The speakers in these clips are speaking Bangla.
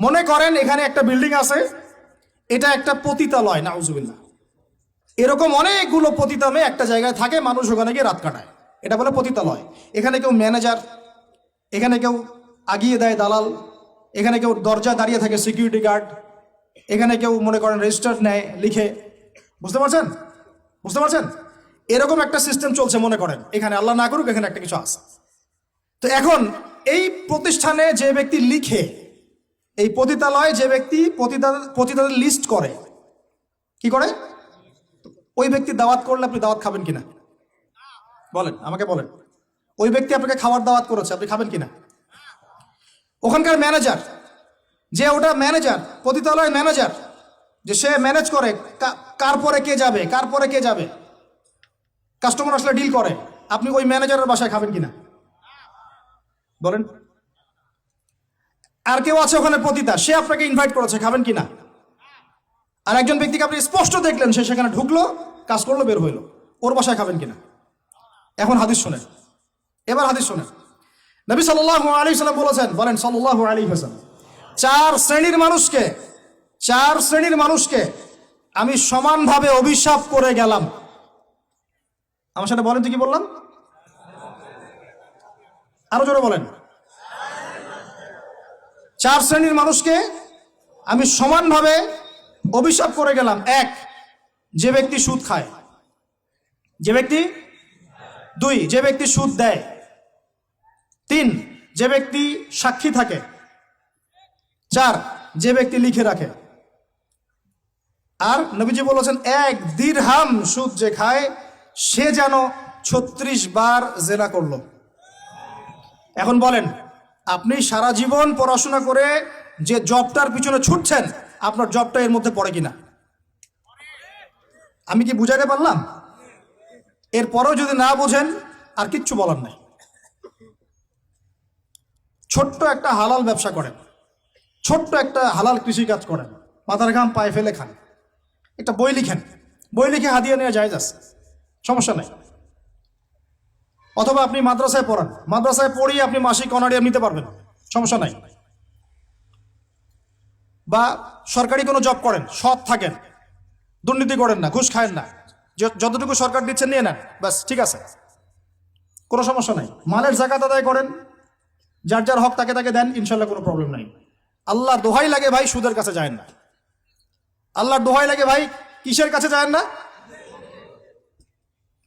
মনে করেন এখানে একটা বিল্ডিং আছে, এটা একটা পতিতালয়, নাউজুবিল্লাহ। এরকম অনেকগুলো পতিতা মেয়ে একটা জায়গায় থাকে, মানুষ ওখানে গিয়ে রাত কাটায়, এটা বলে পতিতালয়। এখানে কেউ ম্যানেজার, এখানে কেউ আগিয়ে দেয় দালাল, এখানে কেউ দরজা দাঁড়িয়ে থাকে সিকিউরিটি গার্ড, এখানে কেউ মনে করেন রেজিস্টার নেয় লিখে। বুঝতে পারছেন? বুঝতে পারছেন? এরকম একটা সিস্টেম চলছে মনে করেন এখানে, আল্লাহ না করুক এখানে একটা কিছু আছে। তো এখন এই প্রতিষ্ঠানে যে ব্যক্তি লিখে, এই পতিতালয়ে যে ব্যক্তি পতিতাদের লিস্ট করে, কি করে? ওই ব্যক্তি দাওয়াত করলে আপনি দাওয়াত খাবেন কিনা বলেন, আমাকে বলেন। ওই ব্যক্তি আপনাকে খাওয়ার দাওয়াত করেছে, আপনি খাবেন কিনা? ওখানকার ম্যানেজার, যে ওটা ম্যানেজার, পতিতালয় ম্যানেজার, যে সে ম্যানেজ করে কার পরে কে যাবে, কার পরে কে যাবে, কাস্টমার আসলে ডিল করে, আপনি ওই ম্যানেজারের বাসায় খাবেন কিনা বলেন? আর কেউ আছে ওখানে পতিতা, সে আপনাকে ইনভাইট করেছে, খাবেন কিনা? আর একজন ব্যক্তিকে আপনি স্পষ্ট দেখলেন সে সেখানে ঢুকলো, কাজ করলো, বের হইলো, ওর বাসায় খাবেন কিনা? এখন হাদিস শোনেন, এবার হাদিস শোনেন। নবী সাল্লাল্লাহু আলাইহি ওয়াসাল্লাম বলেছেন, বলেন সাল্লাল্লাহু আলাইহি ওয়াসাল্লাম, চার শ্রেণীর মানুষকে আমি সমানভাবে অভিশাপ করে গেলাম। আমার সাথে বলেন তো কি বললাম? আরো জোরে বলেন। চার শ্রেণীর মানুষকে আমি সমানভাবে অভিশাপ করে গেলাম। এক, যে ব্যক্তি সুদ খায়, যে ব্যক্তি, দুই, যে ব্যক্তি সুদ দেয়, তিন, যে ব্যক্তি সাক্ষী থাকে, চার, যে ব্যক্তি লিখে রাখে। আর নবীজি বলেছেন, এক দিরহাম সুদ যে খায় সে যেন 36 বার জেনা করলো। এখন বলেন, আপনি সারা জীবন পড়াশোনা করে যে জবটার পিছনে ছুটছেন, আপনার জবটা এর মধ্যে পড়ে কিনা? আমি কি বুঝাইতে পারলাম? এরপরেও যদি না বোঝেন আর কিচ্ছু বলার নাই। ছোট্ট একটা হালাল ব্যবসা করেন, ছোট্ট একটা হালাল কৃষিকাজ করেন, মাথার ঘাম পায়ে ফেলে খান, একটা বই লিখেন, বই লিখে হাদিয়া নেওয়া জায়েজ আছে, সমস্যা নাই। অথবা আপনি মাদ্রাসায় পড়ান, মাদ্রাসায় পড়িয়ে আপনি মাসিক অনারিয়াম নিতে পারবেন, সমস্যা নাই। বা সরকারি কোনো জব করেন, সৎ থাকেন, দুর্নীতি করেন না, ঘুষ খায়েন না, যতটুকু সরকার দিচ্ছেন নিয়ে নেন, বাস ঠিক আছে, কোনো সমস্যা নাই। মালের যাকাত আদায় করেন, যার যার হক তাকে তাকে দেন, ইনশাল্লাহ কোনো প্রবলেম নাই। আল্লাহর দোহাই লাগে ভাই সুদের কাছে যায় না, আল্লাহর দোহাই লাগে ভাই কিসের কাছে যায় না?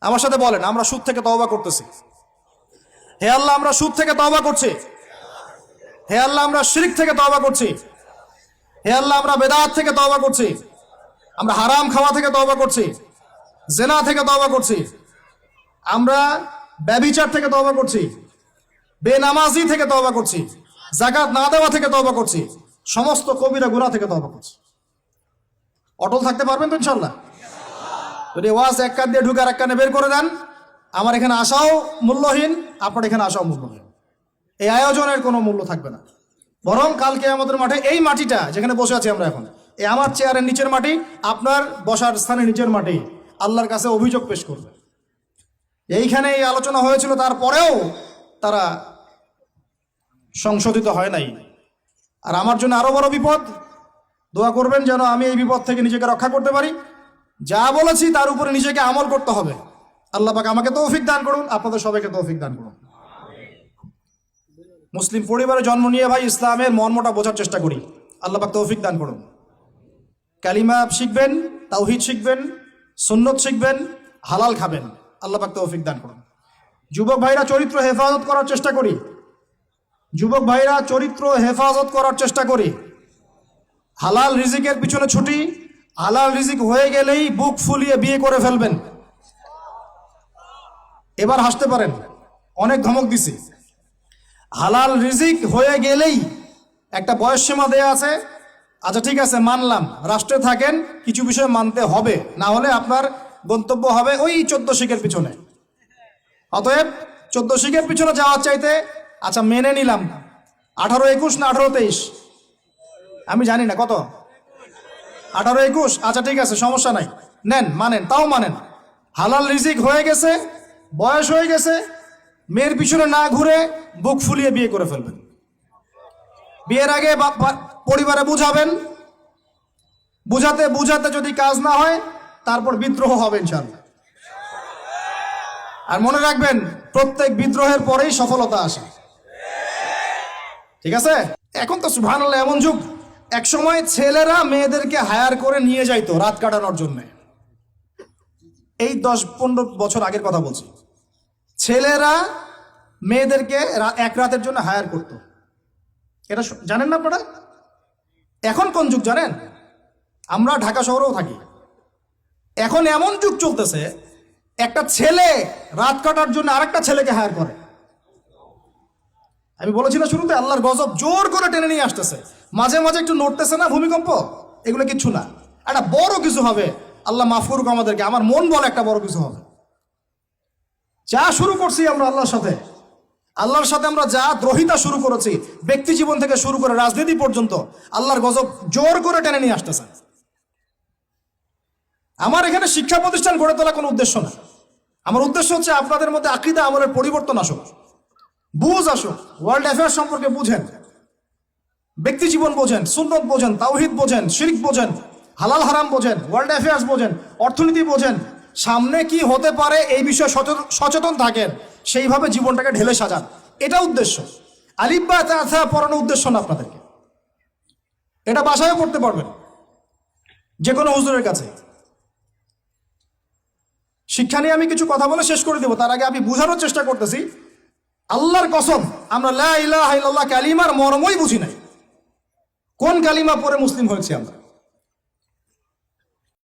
আমার সাথে বলেন, আমরা সুদ থেকে তওবা করতেছি। হে আল্লাহ, আমরা সুদ থেকে তওবা করছি। হে আল্লাহ, আমরা শিরক থেকে তওবা করছি। হে আল্লাহ, আমরা বেদাত থেকে তওবা করছি। আমরা হারাম খাওয়া থেকে তওবা করছি, জেনা থেকে তওবা করছি, আমরা ব্যভিচার থেকে তওবা করছি, বেনামাজি থেকে তওবা করছি, যাকাত না দেওয়া থেকে তওবা করছি, সমস্ত কবিরা গুনাহ থেকে তওবা করছি। অটল থাকতে পারবেন তো ইনশাল্লাহ? যদি ওয়াজ এক কান দিয়ে ঢুকে আর এক কানে বের করে দেন, আমার এখানে আসাও মূল্যহীন, আপনার এখানে আসাও মূল্যহীন। এই আয়োজনের কোনো মূল্য থাকবে না। বরং কালকে আমাদের মাঠে এই মাটিটা যেখানে বসে আছি আমরা এখন, এই আমার চেয়ারের নিচের মাটি, আপনার বসার স্থানের নিচের মাটি আল্লাহর কাছে অভিযোগ পেশ করবে। এইখানে এই আলোচনা হয়েছিল, তারপরেও তারা সংশোধিত হয় নাই। আর আমার জন্য আরো বড় বিপদ, দোয়া করবেন যেন আমি এই বিপদ থেকে নিজেকে রক্ষা করতে পারি। যা বলেছি তার উপরে নিজেকে আমল করতে হবে। আল্লাহ পাক আমাকে তৌফিক দান করুন, আপনাদের সবাইকে তৌফিক দান করুন। মুসলিম পরিবারে জন্ম নিয়ে ভাই ইসলামের মর্মটা বোঝার চেষ্টা করি, আল্লাহ পাক তৌফিক দান করুন। কালিমা শিখবেন, তাওহীদ শিখবেন, সুন্নত শিখবেন, হালাল খাবেন, আল্লাহ পাক তৌফিক দান করুন। যুবক ভাইরা চরিত্র হেফাজত করার চেষ্টা করি, যুবক ভাইরা চরিত্র হেফাজত করার চেষ্টা করি। হালাল রিজিকের পিছনে ছুটি, হালাল রিজিক হয়ে গেলেই বুক ফুলিয়ে বিয়ে করে ফেলবেন। এবার হাসতে পারেন, অনেক ধমক দিছি। হালাল রিজিক হয়ে গেলেই একটা বয়স সীমা দেয়া আছে, আচ্ছা ঠিক আছে মানলাম, রাষ্ট্রে থাকেন, কিছু বিষয় মানতে হবে, না হলে আপনার গন্তব্য হবে ওই 14 শিখের পিছনে। অতএব 14 শিখের পিছনে যাওয়ার চাইতে আচ্ছা মেনে নিলাম 18-21 না 18-23, আমি জানি না কত, 18-21, আচ্ছা ঠিক আছে সমস্যা নাই, নেন, মানেন, তাও মানেন। হালাল রিজিক হয়ে গেছে, বয়স হয়ে গেছে, মেয়ের পিছনে না ঘুরে বুক ফুলিয়ে বিয়ে করে ফেলবেন। বিয়ের আগে পরিবারে বুঝাবেন, বুঝাতে বুঝাতে যদি কাজ না হয় তারপর বিদ্রোহ হবে ইনশাআল্লাহ। আর মনে রাখবেন, প্রত্যেক বিদ্রোহের পরেই সফলতা আসে। ঠিক আছে? এখন তো সুবহানাল্লাহ এমন যুগ, এক সময় ছেলেরা মেয়েদেরকে হায়ার করে নিয়ে যাইতো রাত কাটানোর জন্য। এই 10-15 বছর আগের কথা বলছি। ছেলেরা মেয়েদেরকে এক রাতের জন্য হায়ার করত। এটা জানেন না আপনারা? এখন কোন যুগ জানেন? আমরা ঢাকা শহরেও থাকি। এখন এমন যুগ চলতেছে, একটা ছেলে রাত কাটার জন্য আরেকটা ছেলেকে হায়ার করে। আমি বলেছি না শুরুতে, আল্লাহর গজব জোর করে টেনে নিয়ে আসতেছে। মাঝে মাঝে একটু নড়তেছে না ভূমিকম্প, এগুলো কিচ্ছু না, একটা বড় কিছু হবে। আল্লাহ মাফ করুক আমাদেরকে, আমার মন বলে একটা বড় কিছু হবে। যা শুরু করছি আমরা আল্লাহর সাথে আমরা যা দ্রোহিতা শুরু করেছি, ব্যক্তি জীবন থেকে শুরু করে রাজনীতি পর্যন্ত, আল্লাহর গজব জোর করে টেনে নিয়ে আসতেছে। আমার এখানে শিক্ষা প্রতিষ্ঠান গড়ে তোলা কোনো উদ্দেশ্য না। আমার উদ্দেশ্য হচ্ছে আপনাদের মধ্যে আকীদা আমলের পরিবর্তন আসুক, বুঝ আসুক, ওয়ার্ল্ড অ্যাফেয়ার্স সম্পর্কে বুঝেন, ব্যক্তি জীবন বোঝেন, সুন্নত বোঝেন, তাওহীদ বোঝেন, শিরক বোঝেন, হালাল হারাম বোঝেন, ওয়ার্ল্ড অ্যাফেয়ার্স বোঝেন, অর্থনীতি বোঝেন, সামনে কি হতে পারে এই বিষয়ে সচেতন থাকেন, সেইভাবে জীবনটাকে ঢেলে সাজান। এটা উদ্দেশ্য। আলিফ বা তা পড়ানোর উদ্দেশ্য না আপনাদেরকে। এটা বাসায়ও পড়তে পারবেন যে কোনো হুজুরের কাছে। শিক্ষা নিয়ে আমি কিছু কথা বলে শেষ করে দেব, তার আগে আমি বুঝানোর চেষ্টা করতেছি। আল্লাহর কসম, আমরা লা ইলাহা ইল্লাল্লাহ কালিমার মর্মই বুঝি নাই। কোন কালিমা পড়ে মুসলিম হয়েছি আমরা?